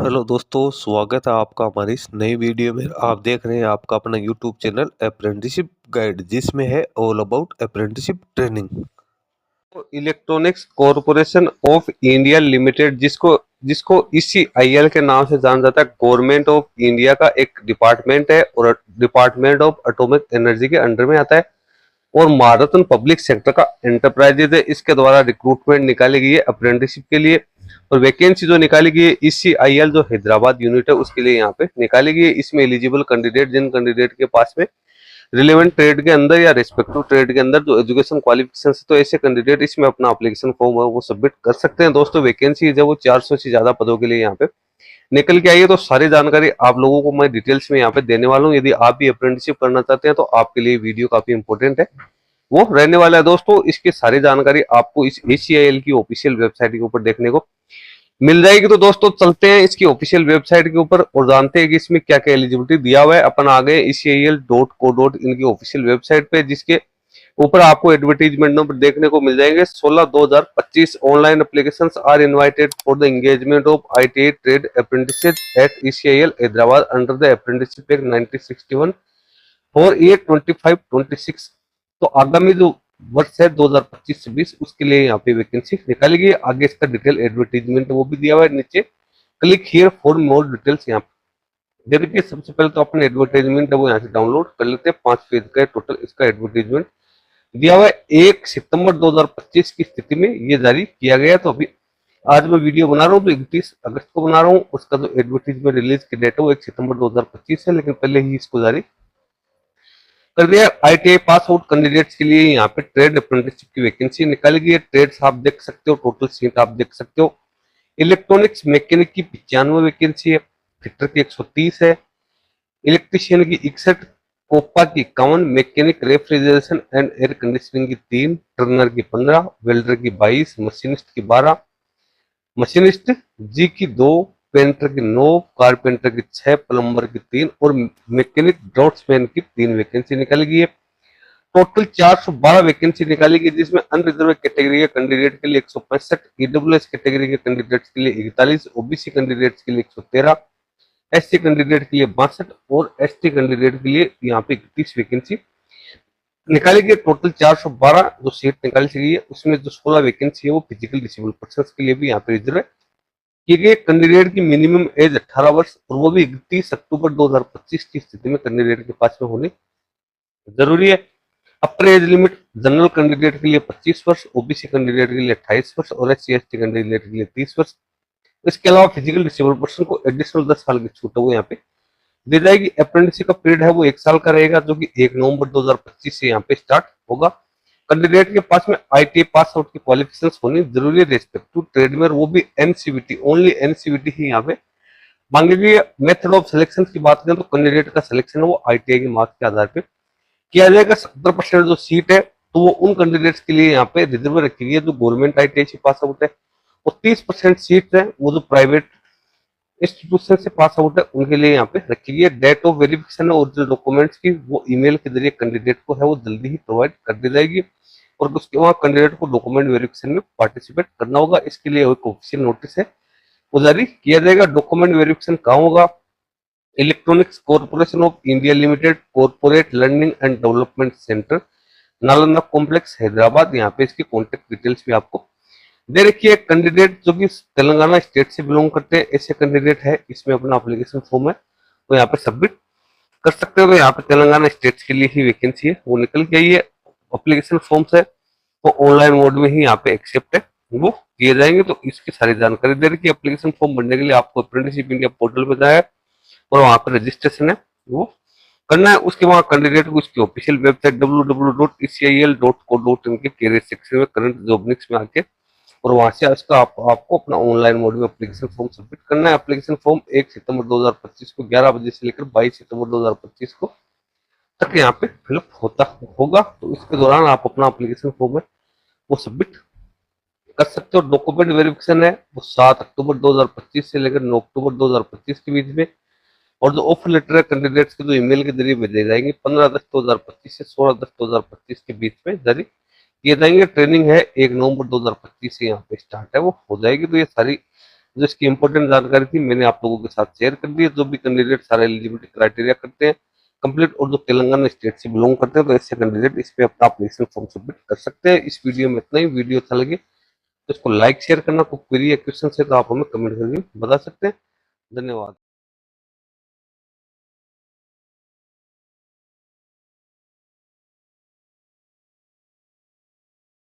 Hello दोस्तों, स्वागत है आपका हमारी इस नई वीडियो में। आप देख रहे हैं आपका अपना यूट्यूब चैनल अप्रेंटिसशिप गाइड, जिसमें है all about apprenticeship training. Electronics corporation of India limited, जिसको जिसको ईसीआईएल के नाम से जाना जाता है, गवर्नमेंट ऑफ इंडिया का एक डिपार्टमेंट है और डिपार्टमेंट ऑफ एटॉमिक एनर्जी के अंडर में आता है और महारत्न पब्लिक सेक्टर का एंटरप्राइजेज है। इसके द्वारा रिक्रूटमेंट निकाली गई है अप्रेंटिसशिप के लिए और वैकेंसी जो निकाली गई है ईसीआईएल जो हैदराबाद यूनिट है उसके लिए यहाँ पे निकाली गई है। इसमें एलिजिबल कैंडिडेट, जिन कैंडिडेट के पास में रिलेवेंट ट्रेड के अंदर या रेस्पेक्टिव ट्रेड के अंदर जो एजुकेशन क्वालिफिकेशन है, तो ऐसे कैंडिडेट इसमें अपना एप्लीकेशन फॉर्म है वो सबमिट कर सकते हैं। दोस्तों वैकेंसी है वो 400 से ज्यादा पदों के लिए यहाँ पे निकल के आई है। तो सारी जानकारी आप लोगों को मैं डिटेल्स में यहाँ पे देने वाला हूँ। यदि आप भी अप्रेंटिसशिप करना चाहते हैं तो आपके लिए वीडियो काफी इंपॉर्टेंट है, वो रहने वाला है। दोस्तों इसकी सारी जानकारी आपको इस एसीआईएल की ऑफिशियल वेबसाइट के ऊपर देखने को मिल जाएगी। तो दोस्तों चलते हैं इसकी ऑफिशियल वेबसाइट के ऊपर और जानते हैं कि इसमें क्या क्या एलिजिबिलिटी दिया हुआ है। अपन आ गए ecil.co.in की ऑफिशियल वेबसाइट पे, जिसके ऊपर आपको एडवर्टीजमेंट नंबर देखने को मिल जाएंगे। 16/2025 online applications are invited for the engagement of ITI trade apprentices at ECIL Hyderabad under the apprenticeship act 1961 for year 25-26। तो आगामी जो वर्ष है 2025-26 उसके लिए यहाँ पे वैकेंसी निकाली गई। आगे इसका डिटेल एडवर्टीजमेंट वो भी दिया हुआ है नीचे। Click here for more details. यहाँ पे देखिए सबसे पहले तो अपने एडवर्टाइजमेंट है वो यहाँ से डाउनलोड कर लेते हैं। 5 पेज का टोटल इसका एडवर्टीजमेंट दिया हुआ है। 1 सितंबर 2025 की स्थिति में ये जारी किया गया। तो अभी आज मैं वीडियो बना रहा हूँ तो 31 अगस्त को बना रहा हूँ। उसका जो एडवर्टीजमेंट रिलीज की डेट है वो 1 सितंबर 2025 है, लेकिन पहले ही इसको जारी कर दिया। आईटीआई पास आउट कैंडिडेट्स के लिए यहाँ पे ट्रेड अप्रेंटिसशिप की वैकेंसी निकाली गई है। ट्रेड्स आप देख सकते हो, टोटल सीट आप देख सकते हो। इलेक्ट्रॉनिक्स मैकेनिक की 95 वैकेंसी है, फिटर की 130 है, इलेक्ट्रीशियन की 61, कोपा की 51, mechanic refrigeration and air conditioning की 3, टर्नर की 15, वेल्डर की 22, मशीनिस्ट की 12, मशीनिस्ट जी की 2, पेंटर की 9, कारपेंटर की 6, प्लम्बर की 3 और मैकेनिक ड्राफ्ट्समैन की 3 वैकेंसी निकाली गई है। टोटल 412 वैकेंसी निकाली गई, जिसमें अनरिजर्व कैटेगरी के कैंडिडेट के लिए 165, ईडब्ल्यूएस कैटेगरी के कैंडिडेट्स के लिए 41, ओबीसी कैंडिडेट्स के लिए 113, एससी कैंडिडेट के लिए 62 और एसटी कैंडिडेट के लिए यहाँ पे 31 वैकेंसी निकाली गई। टोटल 412 जो सीट निकाली गई है उसमें जो 16 वैकेंसी है वो फिजिकल डिसेबल पर्सन के लिए भी यहाँ पे रिजर्व है। कि कैंडिडेट की मिनिमम एज 18 वर्ष और वो भी 31 अक्टूबर 2025 की स्थिति में कैंडिडेट के पास में होनी जरूरी है। अपर एज लिमिट जनरल कैंडिडेट के लिए 25 वर्ष, ओबीसी कैंडिडेट के लिए 28 वर्ष और एससी एसटी कैंडिडेट के लिए 30 वर्ष। इसके अलावा फिजिकल डिसेबल पर्सन को एडिशनल 10 साल की छूट है वो यहाँ पे दी जाएगी। अप्रेंटिसशिप का पीरियड है वो 1 साल का रहेगा, जो कि 1 नवंबर 2025 से यहाँ पे स्टार्ट होगा। कैंडिडेट के पास में आईटीआई पास आउट की क्वालिफिकेशन होनी जरूरी है रेस्पेक्टिव ट्रेड में, वो भी एनसीवीटी, ओनली एनसीवीटी ही यहाँ पे मांगी गई है। मेथड ऑफ सिलेक्शन की बात करें तो कैंडिडेट का सिलेक्शन है वो आईटीआई के मार्क्स के आधार पर किया जाएगा। 70% जो सीट है तो वो उन कैंडिडेट्स के लिए यहाँ पे रिजर्व रखी गई है जो गवर्नमेंट आईटीआई से पास आउट है, और 30% सीट है वो जो प्राइवेट इंस्टीट्यूशन से पास आउट है उनके लिए यहाँ पे रखी गई है। Date of verification original documents की वो ईमेल के जरिए कैंडिडेट को है वो जल्दी ही प्रोवाइड कर दी जाएगी और उसके वहाँ कैंडिडेट को डॉक्यूमेंट वेरिफिकेशन में पार्टिसिपेट करना होगा। इसके लिए एक ऑफिशियल नोटिस है वो जारी किया जाएगा। डॉक्यूमेंट वेरिफिकेशन कहाँ होगा? Electronics corporation of India limited, corporate learning and development centre, Nalanda complex, Hyderabad. यहाँ पे इसकी कॉन्टेक्ट डिटेल्स भी आपको दे रखी है। कैंडिडेट जो कि तेलंगाना स्टेट से बिलोंग करते हैं ऐसे कैंडिडेट है, इसमें अपना एप्लीकेशन फॉर्म है तो यहाँ पे सबमिट कर सकते हो। तो यहाँ पे तेलंगाना स्टेट के लिए ही वैकेंसी है वो निकल के आई है। एप्लीकेशन फॉर्म्स है तो ऑनलाइन मोड में ही यहाँ पे एक्सेप्ट है वो किए जाएंगे। तो इसकी सारी जानकारी दे रखी है। एप्लीकेशन फॉर्म भरने के लिए आपको अप्रेंटिसशिप इंडिया पोर्टल पे जाए और वहाँ पे रजिस्ट्रेशन है वो करना है। उसके बाद कैंडिडेट को उसकी ऑफिशियल वेबसाइट www.ecil.co.in के कैरियर सेक्शन में करंट जॉब्निक्स में आके और वहां से उसका आपको अपना ऑनलाइन मोड में एप्लीकेशन फॉर्म सबमिट करना है। एप्लीकेशन फॉर्म 1 सितंबर 2025 को 11 बजे से लेकर 22 सितंबर 2025 को तक यहाँ पे फिलअप होता होगा। तो इसके दौरान आप अपना एप्लीकेशन फॉर्म है वो सबमिट कर सकते हो। डॉक्यूमेंट वेरिफिकेशन है वो 7 अक्टूबर 2025 से लेकर 9 अक्टूबर 2025 के बीच में, और जो ऑफर लेटर है कैंडिडेट्स के जो ईमेल के जरिए भेजे जाएंगे 15/10/2025 से 16/10/2025 के बीच में जारी किए जाएंगे। ट्रेनिंग है 1 नवंबर 2025 से यहाँ पे स्टार्ट है वो हो जाएगी। तो ये सारी जो इसकी इंपॉर्टेंट जानकारी थी मैंने आप लोगों के साथ शेयर कर दी है। जो भी कैंडिडेट सारे एलिजिबिलिटी क्राइटेरिया करते हैं कंप्लीट और जो तेलंगाना स्टेट से बिलोंग करते हैं तो ऐसे कैंडिडेट इस पे अपना एप्लीकेशन फॉर्म सबमिट कर सकते हैं। इस वीडियो में इतना ही। वीडियो अच्छा लगे तो इसको लाइक शेयर करना, कोई क्वेरी या क्वेश्चन है तो आप हमें कमेंट करके बता सकते हैं। धन्यवाद।